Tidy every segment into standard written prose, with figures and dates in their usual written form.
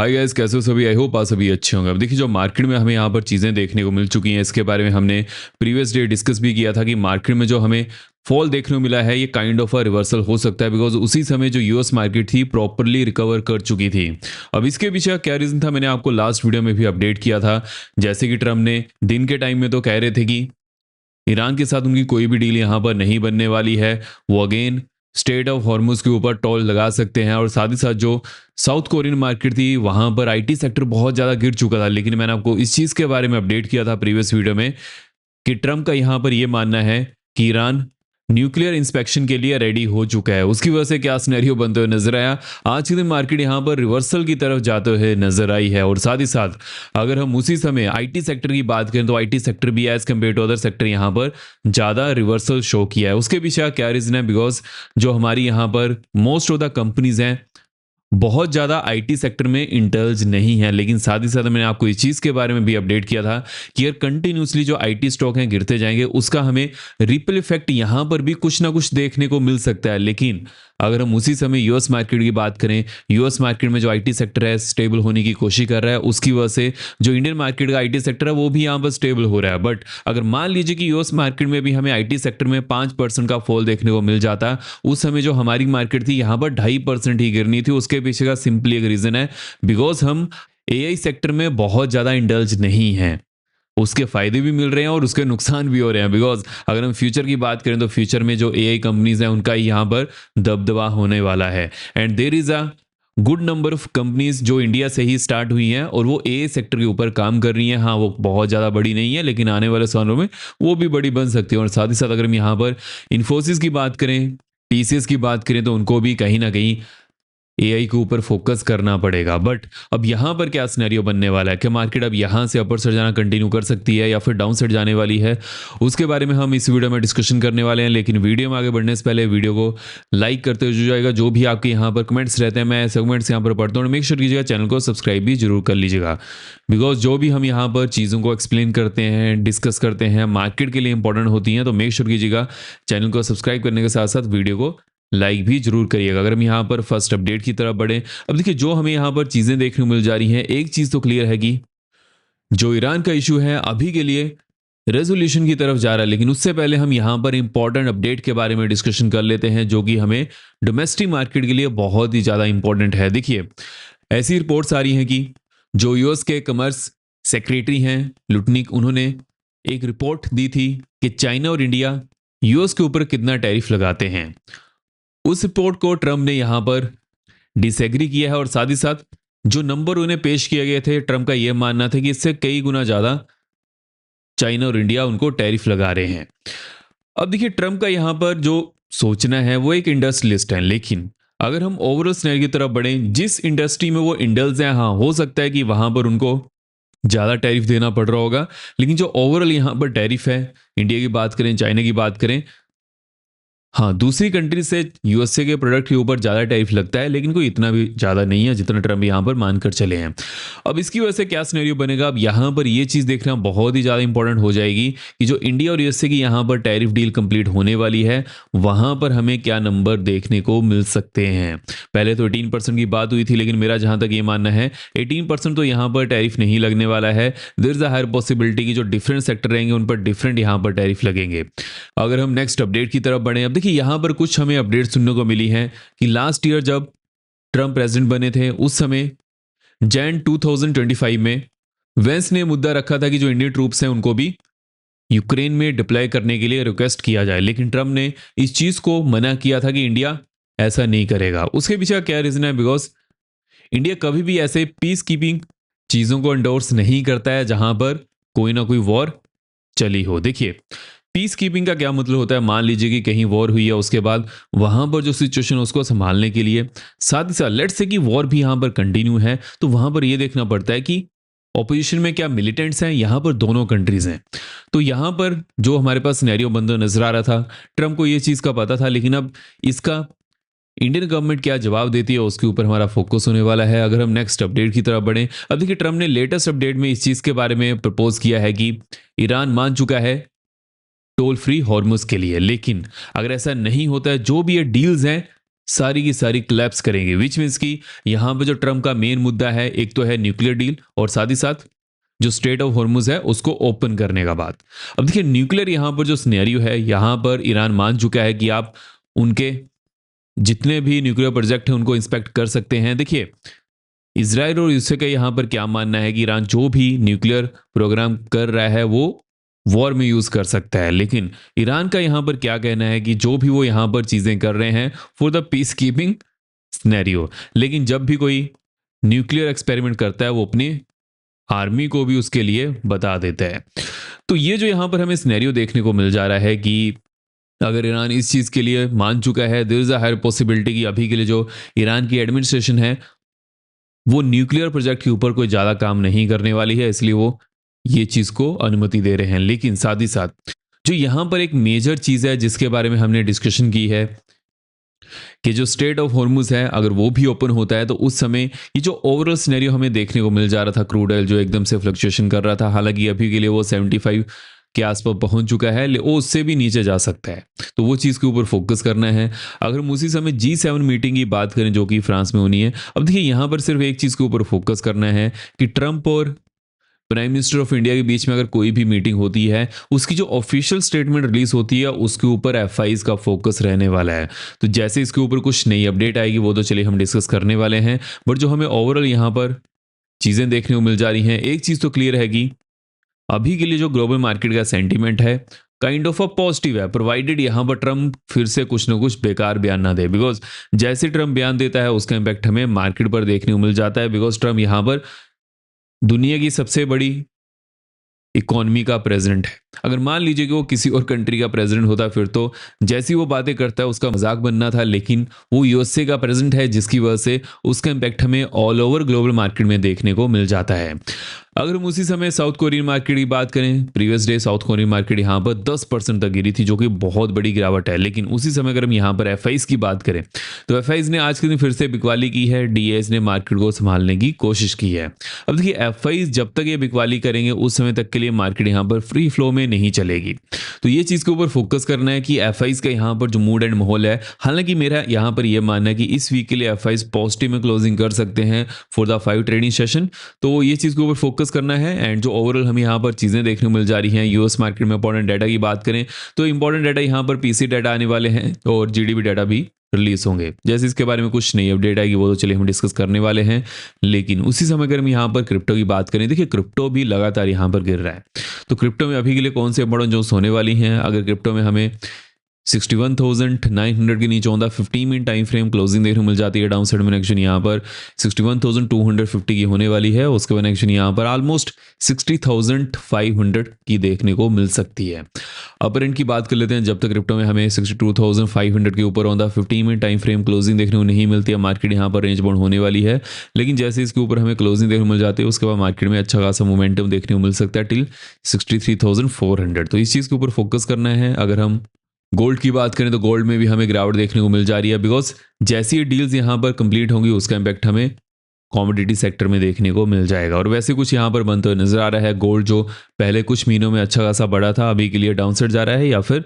Hi guys, कैसे हो सभी? आई होप आप सभी अच्छे होंगे। अब देखिए, जो मार्केट में हमें यहाँ पर चीज़ें देखने को मिल चुकी हैं, इसके बारे में हमने प्रीवियस डे डिस्कस भी किया था कि मार्केट में जो हमें फॉल देखने को मिला है, ये काइंड ऑफ अ रिवर्सल हो सकता है, बिकॉज उसी समय जो यूएस मार्केट थी प्रॉपरली रिकवर कर चुकी थी। अब इसके पीछे क्या रीज़न था, मैंने आपको लास्ट वीडियो में भी अपडेट किया था। जैसे कि ट्रम्प ने दिन के टाइम में तो कह रहे थे कि ईरान के साथ उनकी कोई भी डील यहाँ पर नहीं बनने वाली है। वो अगेन स्टेट ऑफ हॉर्मुज के ऊपर टोल लगा सकते हैं, और साथ ही साथ जो साउथ कोरियन मार्केट थी वहाँ पर आईटी सेक्टर बहुत ज़्यादा गिर चुका था। लेकिन मैंने आपको इस चीज़ के बारे में अपडेट किया था प्रीवियस वीडियो में कि ट्रम्प का यहाँ पर ये मानना है कि ईरान न्यूक्लियर इंस्पेक्शन के लिए रेडी हो चुका है। उसकी वजह से क्या सिनेरियो बनते हुए नजर आया, आज के दिन मार्केट यहाँ पर रिवर्सल की तरफ जाते हुए नजर आई है। और साथ ही साथ अगर हम उसी समय आईटी सेक्टर की बात करें तो आईटी सेक्टर भी as compare to other sector यहाँ पर ज़्यादा रिवर्सल शो किया है। उसके पीछे क्या रीज़न है, बिकॉज जो हमारी यहाँ पर मोस्ट ऑफ द कंपनीज हैं बहुत ज़्यादा आईटी सेक्टर में इंटल्ज नहीं है। लेकिन साथ ही साथ मैंने आपको इस चीज़ के बारे में भी अपडेट किया था कि अगर कंटिन्यूसली जो आईटी स्टॉक हैं गिरते जाएंगे, उसका हमें रिपल इफेक्ट यहाँ पर भी कुछ ना कुछ देखने को मिल सकता है। लेकिन अगर हम उसी समय यूएस मार्केट की बात करें, यूएस मार्केट में जो आईटी सेक्टर है स्टेबल होने की कोशिश कर रहा है, उसकी वजह से जो इंडियन मार्केट का आईटी सेक्टर है वो भी यहाँ पर स्टेबल हो रहा है। बट अगर मान लीजिए कि यूएस मार्केट में भी हमें आईटी सेक्टर में 5% का फॉल देखने को मिल जाता, उस समय जो हमारी मार्केट थी यहाँ पर 2.5% ही गिरनी थी। उसके पीछे का सिंपली एक रीजन है, बिकॉज हम एआई सेक्टर में बहुत ज़्यादा इंडल्ज नहीं हैं। उसके फायदे भी मिल रहे हैं और उसके नुकसान भी हो रहे हैं। बिकॉज अगर हम फ्यूचर की बात करें तो फ्यूचर में जो एआई कंपनीज हैं उनका यहाँ पर दबदबा होने वाला है। And there is a good number of companies जो इंडिया से ही स्टार्ट हुई हैं और वो एआई सेक्टर के ऊपर काम कर रही हैं। हाँ, वो बहुत ज़्यादा बड़ी नहीं है, लेकिन आने वाले सालों में वो भी बड़ी बन सकती है। और साथ ही साथ अगर हम यहाँ पर इन्फोसिस की बात करें, टीसीएस की बात करें, तो उनको भी कहीं ना कहीं एआई के ऊपर फोकस करना पड़ेगा। बट अब यहाँ पर क्या सिनेरियो बनने वाला है कि मार्केट अब यहाँ से अपर साइड जाना कंटिन्यू कर सकती है या फिर डाउन साइड जाने वाली है, उसके बारे में हम इस वीडियो में डिस्कशन करने वाले हैं। लेकिन वीडियो में आगे बढ़ने से पहले वीडियो को लाइक करते हुए जाएगा। जो भी आपके यहाँ पर कमेंट्स रहते हैं मैं ऐसे कमेंट्स यहाँ पर पढ़ता हूँ। मेक श्योर कीजिएगा चैनल को सब्सक्राइब भी जरूर कर लीजिएगा, बिकॉज जो भी हम यहाँ पर चीज़ों को एक्सप्लेन करते हैं, डिस्कस करते हैं, मार्केट के लिए इंपॉर्टेंट होती हैं। तो मेक श्योर कीजिएगा चैनल को सब्सक्राइब करने के साथ साथ वीडियो को लाइक भी जरूर करिएगा। अगर हम यहाँ पर फर्स्ट अपडेट की तरफ बढ़े, अब देखिए जो हमें यहाँ पर चीज़ें देखने को मिल जा रही हैं, एक चीज़ तो क्लियर है कि जो ईरान का इशू है अभी के लिए रेजोल्यूशन की तरफ जा रहा है। लेकिन उससे पहले हम यहाँ पर इंपॉर्टेंट अपडेट के बारे में डिस्कशन कर लेते हैं, जो कि हमें डोमेस्टिक मार्केट के लिए बहुत ही ज़्यादा इंपॉर्टेंट है। देखिए, ऐसी रिपोर्ट्स आ रही हैं कि जो यूएस के कमर्स सेक्रेटरी हैं लुटनिक, उन्होंने एक रिपोर्ट दी थी कि चाइना और इंडिया यूएस के ऊपर कितना टैरिफ लगाते हैं। उस रिपोर्ट को ट्रम्प ने यहां पर डिसएग्री किया है, और साथ ही साथ जो नंबर उन्हें पेश किए गए थे, ट्रम्प का यह मानना था कि इससे कई गुना ज्यादा चाइना और इंडिया उनको टैरिफ लगा रहे हैं। अब देखिए, ट्रम्प का यहां पर जो सोचना है वो एक इंडस्ट्रियलिस्ट है। लेकिन अगर हम ओवरऑल सिनेरियो की तरफ बढ़ें, जिस इंडस्ट्री में वो इंडल्स हैं, हाँ हो सकता है कि वहां पर उनको ज़्यादा टैरिफ देना पड़ रहा होगा। लेकिन जो ओवरऑल यहाँ पर टैरिफ है, इंडिया की बात करें, चाइना की बात करें, हाँ दूसरी कंट्री से यूएसए के प्रोडक्ट के ऊपर ज़्यादा टैरिफ लगता है, लेकिन कोई इतना भी ज़्यादा नहीं है जितना ट्रम्प यहाँ पर मानकर चले हैं। अब इसकी वजह से क्या सिनेरियो बनेगा, अब यहाँ पर ये चीज़ देखना बहुत ही ज़्यादा इंपॉर्टेंट हो जाएगी कि जो इंडिया और यूएसए की यहाँ पर टैरिफ डील कंप्लीट होने वाली है, वहाँ पर हमें क्या नंबर देखने को मिल सकते हैं। पहले तो 18% की बात हुई थी, लेकिन मेरा जहाँ तक ये मानना है 18% तो यहाँ पर टैरिफ नहीं लगने वाला है। There is a higher possibility कि जो डिफरेंट सेक्टर रहेंगे उन पर डिफरेंट यहाँ पर टैरिफ लगेंगे। अगर हम नेक्स्ट अपडेट की तरफ बढ़ें, अब देखिए यहाँ पर कुछ हमें अपडेट सुनने को मिली है कि लास्ट ईयर जब ट्रम्प प्रेसिडेंट बने थे, उस समय जैन 2025 में वेंस ने मुद्दा रखा था कि जो इंडियन ट्रूप्स हैं उनको भी यूक्रेन में डिप्लॉय करने के लिए रिक्वेस्ट किया जाए। लेकिन ट्रम्प ने इस चीज को मना किया था कि इंडिया ऐसा नहीं करेगा। उसके पीछे क्या रीजन है, बिकॉज इंडिया कभी भी ऐसे पीस कीपिंग चीजों को एंडोर्स नहीं करता है जहां पर कोई ना कोई वॉर चली हो। देखिए, पीस कीपिंग का क्या मतलब होता है, मान लीजिए कि कहीं वॉर हुई है, उसके बाद वहां पर जो सिचुएशन है उसको संभालने के लिए, साथ ही साथ लेट्स से कि वॉर भी यहां पर कंटिन्यू है, तो वहां पर यह देखना पड़ता है कि ऑपोजिशन में क्या मिलिटेंट्स हैं, यहां पर दोनों कंट्रीज हैं। तो यहां पर जो हमारे पास सिनेरियो बनता नजर आ रहा था, ट्रम्प को यह चीज का पता था। लेकिन अब इसका इंडियन गवर्नमेंट क्या जवाब देती है उसके ऊपर हमारा फोकस होने वाला है। अगर हम नेक्स्ट अपडेट की तरफ बढ़ें, अब देखिए ट्रम्प ने लेटेस्ट अपडेट में इस चीज के बारे में प्रपोज किया है कि ईरान मान चुका है टोल फ्री हॉर्मुज के लिए। लेकिन अगर ऐसा नहीं होता है, जो भी ये डील्स हैं सारी की सारी क्लैप्स करेंगे, विच मीन्स कि यहाँ पे जो ट्रम्प का मेन मुद्दा है, एक तो है न्यूक्लियर डील और साथ ही साथ जो स्ट्रेट ऑफ हॉर्मुज है उसको ओपन करने का बात। अब देखिए न्यूक्लियर यहाँ पर जो सिनेरियो है, यहाँ पर ईरान मान चुका है कि आप उनके जितने भी न्यूक्लियर प्रोजेक्ट हैं उनको इंस्पेक्ट कर सकते हैं। देखिए इजराइल और यूएसए का यहाँ पर क्या मानना है कि ईरान जो भी न्यूक्लियर प्रोग्राम कर रहा है वो वॉर में यूज कर सकता है, लेकिन ईरान का यहाँ पर क्या कहना है कि जो भी वो यहाँ पर चीजें कर रहे हैं for the peace keeping scenario, लेकिन जब भी कोई न्यूक्लियर एक्सपेरिमेंट करता है वो अपनी आर्मी को भी उसके लिए बता देता है। तो ये जो यहाँ पर हमें सिनेरियो देखने को मिल जा रहा है कि अगर ईरान इस चीज़ के लिए मान चुका है, there is a higher possibility कि अभी के लिए जो ईरान की एडमिनिस्ट्रेशन है वो न्यूक्लियर प्रोजेक्ट के ऊपर कोई ज़्यादा काम नहीं करने वाली है, इसलिए वो ये चीज़ को अनुमति दे रहे हैं। लेकिन साथ ही साथ जो यहाँ पर एक मेजर चीज़ है जिसके बारे में हमने डिस्कशन की है कि जो स्ट्रेट ऑफ हॉर्मुज है अगर वो भी ओपन होता है तो उस समय ये जो ओवरऑल सिनेरियो हमें देखने को मिल जा रहा था, क्रूड ऑयल जो एकदम से फ्लक्चुएशन कर रहा था, हालांकि अभी के लिए वो 75 के आसपास पहुंच चुका है, वो उससे भी नीचे जा सकता है, तो वो चीज़ के ऊपर फोकस करना है। अगर हम उसी समय G7 मीटिंग की बात करें जो कि फ्रांस में होनी है, अब देखिए यहाँ पर सिर्फ एक चीज़ के ऊपर फोकस करना है कि ट्रंप और प्राइम मिनिस्टर ऑफ इंडिया के बीच में अगर कोई भी मीटिंग होती है उसकी जो ऑफिशियल स्टेटमेंट रिलीज होती है उसके ऊपर एफआईज का फोकस रहने वाला है। तो जैसे इसके ऊपर कुछ नई अपडेट आएगी वो तो चलिए हम डिस्कस करने वाले हैं, बट जो हमें ओवरऑल यहाँ पर चीज़ें देखने को मिल जा रही हैं, एक चीज़ तो क्लियर है कि अभी के लिए जो ग्लोबल मार्केट का सेंटीमेंट है काइंड ऑफ अ पॉजिटिव है, प्रोवाइडेड यहाँ पर ट्रम्प फिर से कुछ ना कुछ बेकार बयान ना दे, बिकॉज जैसे ट्रम्प बयान देता है उसका इंपैक्ट हमें मार्केट पर देखने को मिल जाता है, बिकॉज ट्रम्प यहाँ पर दुनिया की सबसे बड़ी इकोनॉमी का प्रेसिडेंट है। अगर मान लीजिए कि वो किसी और कंट्री का प्रेसिडेंट होता फिर तो जैसी वो बातें करता है उसका मजाक बनना था, लेकिन वो यूएसए का प्रेसिडेंट है जिसकी वजह से उसका इंपैक्ट हमें ऑल ओवर ग्लोबल मार्केट में देखने को मिल जाता है। अगर हम उसी समय साउथ कोरियन मार्केट की बात करें, previous day south Korean market यहाँ पर 10% तक गिरी थी जो कि बहुत बड़ी गिरावट है, लेकिन उसी समय अगर हम यहाँ पर एफआईज की बात करें तो एफआईज ने आज के दिन फिर से बिकवाली की है, डीएस ने मार्केट को संभालने की कोशिश की है। अब देखिए एफआईज जब तक ये बिकवाली करेंगे उस समय तक के लिए मार्केट यहाँ पर फ्री फ्लो में नहीं चलेगी, तो ये चीज़ के ऊपर फोकस करना है कि एफआईज का यहाँ पर जो मूड एंड माहौल है, हालांकि मेरा यहाँ पर यह मानना है कि इस वीक के लिए एफआईज पॉजिटिव में क्लोजिंग कर सकते हैं फॉर द 5 ट्रेडिंग सेशन, तो ये चीज़ के ऊपर फोकस करना है। एंड जो ओवरऑल हमें यहाँ पर चीज़ें देखने को मिल जा रही हैं, यूएस मार्केट में इंपॉर्टेंट डाटा की बात करें तो इंपॉर्टेंट डाटा यहाँ पर पीसी डाटा आने वाले हैं और जीडीपी डाटा भी रिलीज होंगे। जैसे इसके बारे में कुछ नई अपडेट आएगी वो तो चलिए हम डिस्कस करने वाले हैं, लेकिन उसी समय अगर हम यहाँ पर क्रिप्टो की बात करें, देखिए क्रिप्टो भी लगातार यहाँ पर गिर रहा है, तो क्रिप्टो में अभी के लिए कौन से इंपॉर्टेंट जोन्स होने वाली हैं। अगर क्रिप्टो में हमें 61,900 के नीचे on the 15 minute time frame closing देखने को मिल जाती है, डाउन साइड में एक्शन यहाँ पर 61,250 की होने वाली है, उसके बाद एक्शन यहाँ पर ऑलमोस्ट 60,500 की देखने को मिल सकती है। अपर एंड की बात कर लेते हैं, जब तक क्रिप्टो में हमें 62,500 के ऊपर on the 15 minute time frame closing देखने को नहीं मिलती है, मार्केट यहाँ पर रेंज बाउंड होने वाली है, लेकिन जैसे इसके ऊपर हमें क्लोजिंग देखने को मिल जाती है उसके बाद मार्केट में अच्छा खासा मोमेंटम देखने को मिल सकता है टिल 63,400, तो इस चीज़ के ऊपर फोकस करना है। अगर हम गोल्ड की बात करें तो गोल्ड में भी हमें गिरावट देखने को मिल जा रही है, बिकॉज जैसी ये डील्स यहाँ पर कंप्लीट होंगी उसका इंपैक्ट हमें कॉमोडिटी सेक्टर में देखने को मिल जाएगा, और वैसे कुछ यहाँ पर बनते हुए नजर आ रहा है। गोल्ड जो पहले कुछ महीनों में अच्छा खासा बढ़ा था अभी के लिए डाउन साइड जा रहा है या फिर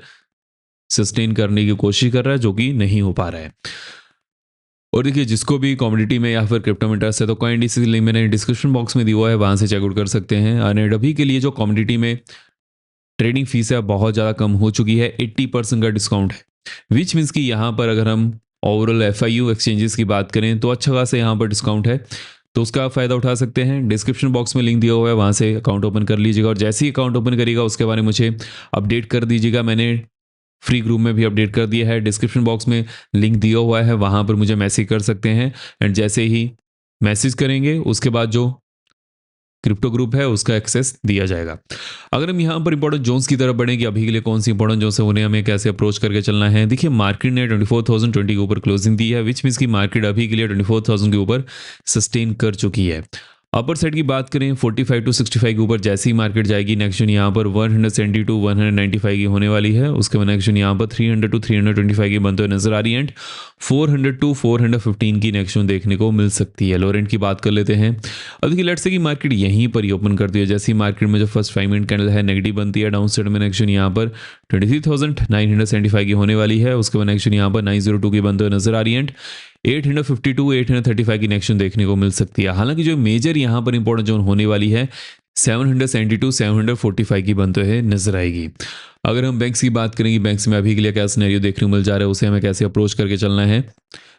सस्टेन करने की कोशिश कर रहा है जो कि नहीं हो पा रहा है। और देखिए जिसको भी कॉमोडिटी में या फिर क्रिप्टो में इंटरेस्ट है तो कॉइन इंडिसेस लिंक मैंने डिस्क्रिप्शन बॉक्स में दिया हुआ है, वहाँ से चेकआउट कर सकते हैं। और अभी के लिए जो कॉमोडिटी में ट्रेडिंग फीस है बहुत ज़्यादा कम हो चुकी है, 80% का डिस्काउंट है, विच मीन्स कि यहाँ पर अगर हम ओवरऑल एफआईयू एक्सचेंजेस की बात करें तो अच्छा खासा यहाँ पर डिस्काउंट है, तो उसका फ़ायदा उठा सकते हैं। डिस्क्रिप्शन बॉक्स में लिंक दिया हुआ है, वहाँ से अकाउंट ओपन कर लीजिएगा, और जैसे ही अकाउंट ओपन करिएगा उसके बारे में मुझे अपडेट कर दीजिएगा। मैंने फ्री ग्रुप में भी अपडेट कर दिया है, डिस्क्रिप्शन बॉक्स में लिंक दिया हुआ है, वहाँ पर मुझे मैसेज कर सकते हैं। एंड जैसे ही मैसेज करेंगे उसके बाद जो क्रिप्टो ग्रुप है उसका एक्सेस दिया जाएगा। अगर हम यहाँ पर इंपॉर्टेंट जोन्स की तरफ बढ़ें कि अभी के लिए कौन सी इंपॉर्टेंट जोन्स है उन्हें हमें कैसे अप्रोच करके चलना है, देखिए मार्केट ने 24,020 के ऊपर क्लोजिंग दी है, विच मीन्स की मार्केट अभी के लिए 24,000 के ऊपर सस्टेन कर चुकी है। अपर साइड की बात करें 45 टू 65 के ऊपर जैसे ही मार्केट जाएगी, नेक्स्ट जोन यहाँ पर 170 टू 195 की होने वाली है। उसके बाद नेक्स्ट जोन यहाँ पर 300 टू 325 की बनते हुए नजर आ रही है एंड 400 टू 415 की नेक्स्ट जोन देखने को मिल सकती है। लोअर एंड की बात कर लेते हैं। अब देखिए लेट्स से कि मार्केट यहीं पर ही ओपन करती है, जैसे ही मार्केट में जो फर्स्ट 5 मिनट कैंडल है नेगेटिव बनती है, डाउन साइड में नेक्स्ट जोन यहाँ पर 23,975 की होने वाली है। उसके बाद नेक्स्ट जोन यहाँ पर 902 की बनते हुए नजर आ रही है एंड 852 835 की नेक्स्ट जोन देखने को मिल सकती है। हालांकि जो मेजर यहाँ पर इंपॉर्टेंट जोन होने वाली है 772 745 की बनते हुए नजर आएगी। अगर हम बैंक्स की बात करेंगे, बैंक्स में अभी के लिए क्या सिनेरियो देखने को मिल जा रहा है, उसे हमें कैसे अप्रोच करके चलना है।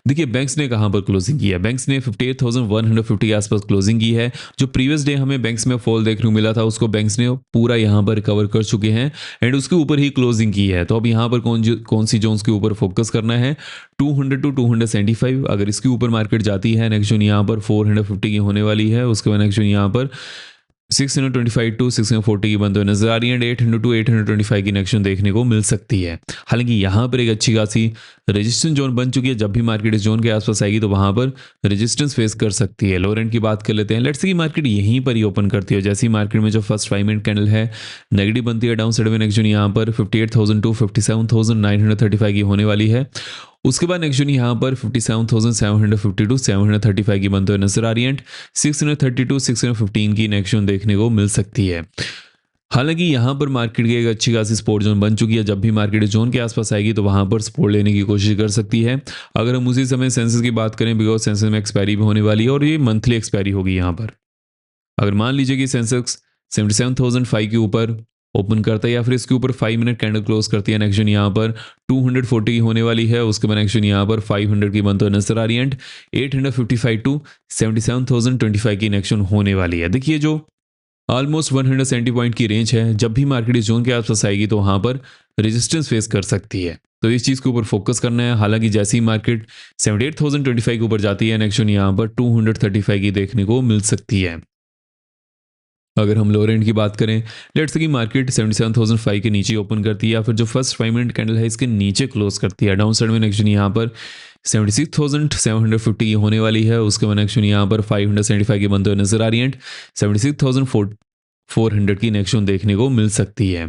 देखिए बैंक्स ने कहां पर क्लोजिंग की है, बैंक्स ने 58,150 के आसपास क्लोजिंग की है। जो प्रीवियस डे हमें बैंक्स में फॉल देखने को मिला था उसको बैंक्स ने पूरा यहां पर कवर कर चुके हैं एंड उसके ऊपर ही क्लोजिंग की है। तो अब यहां पर कौन सी जोन्स के ऊपर फोकस करना है, 200 टू 275। अगर इसके ऊपर मार्केट जाती है, नेक्स्ट जोन यहाँ पर 450 की होने वाली है। उसके बाद नेक्स्ट जोन यहाँ पर 625 टू 640 की बनते हुए नजर आ रही है एंड 800 टू 825 की नेक्स्ट जोन देखने को मिल सकती है। हालांकि यहाँ पर एक अच्छी खासी रेजिस्टेंस जोन बन चुकी है, जब भी मार्केट इस जोन के आसपास आएगी तो वहां पर रेजिस्टेंस फेस कर सकती है। लोअर एंड की बात कर लेते हैं। लेट्स से कि मार्केट यहीं पर ही ओपन करती है, जैसे ही मार्केट में जो फर्स्ट 5 मिनट कैंडल है नेगेटिव बनती है, डाउन साइड में नेक्स्ट जोन यहाँ पर 58,000 टू 57,935 की होने वाली है। उसके बाद नेक्स्ट जोन यहाँ पर 57,750 टू 735 की बनते हुए नजर आ रही है एंड 630 टू 615 की नेक्स्ट जोन देखने को मिल सकती है। हालांकि यहाँ पर मार्केट की एक अच्छी खासी सपोर्ट जोन बन चुकी है, जब भी मार्केट जोन के आसपास आएगी तो वहां पर सपोर्ट लेने की कोशिश कर सकती है। अगर हम उसी समय सेंसेस की बात करें, बिकॉज सेंसेस में एक्सपायरी भी होने वाली है और ये मंथली एक्सपायरी होगी यहाँ पर। अगर मान लीजिए कि सेंसेक्स 77,005 के ऊपर ओपन करता है या फिर इसके ऊपर 5 मिनट कैंडल क्लोज करती है, नेक्स्ट जोन यहाँ पर 240 की होने वाली है। उसके बाद नेक्स्ट जोन यहाँ पर 500 की बनते हुए नजर आ रही है एंड 855 टू 77,025 की नेक्स्ट जोन होने वाली है। देखिए जो ऑलमोस्ट 170 पॉइंट की रेंज है, जब भी मार्केट इस जोन के आसपास आएगी तो वहां पर रेजिस्टेंस फेस कर सकती है, तो इस चीज के ऊपर फोकस करना है। हालांकि जैसे ही मार्केट 78,025 के ऊपर जाती है, नेक्स्ट जोन यहाँ पर 235 की देखने को मिल सकती है। अगर हम लोअर एंड की बात करें, लेट्स से कि मार्केट 77,005 के नीचे ओपन करती है या फिर जो फर्स्ट 5 मिनट कैंडल है इसके नीचे क्लोज करती है, डाउन साइड में नेक्स्ट यहाँ पर 76,750 की होने वाली है। उसके बाद नेक्स्ट यहाँ पर 575 की बनते हुए नजर आ रही है, 76,400 की नेक्स्ट देखने को मिल सकती है।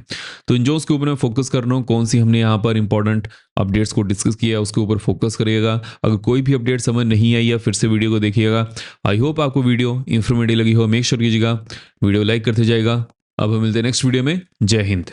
तो इन जोन्स के ऊपर मैं फोकस कर रहा हूँ, कौन सी हमने यहाँ पर इंपॉर्टेंट अपडेट्स को डिस्कस किया उसके ऊपर फोकस करिएगा। अगर कोई भी अपडेट समझ नहीं आई या फिर से वीडियो को देखिएगा। आई होप आपको वीडियो इन्फॉर्मेटिव लगी हो, मेक श्योर कीजिएगा वीडियो लाइक करते जाएगा। अब हम मिलते हैं नेक्स्ट वीडियो में। जय हिंद।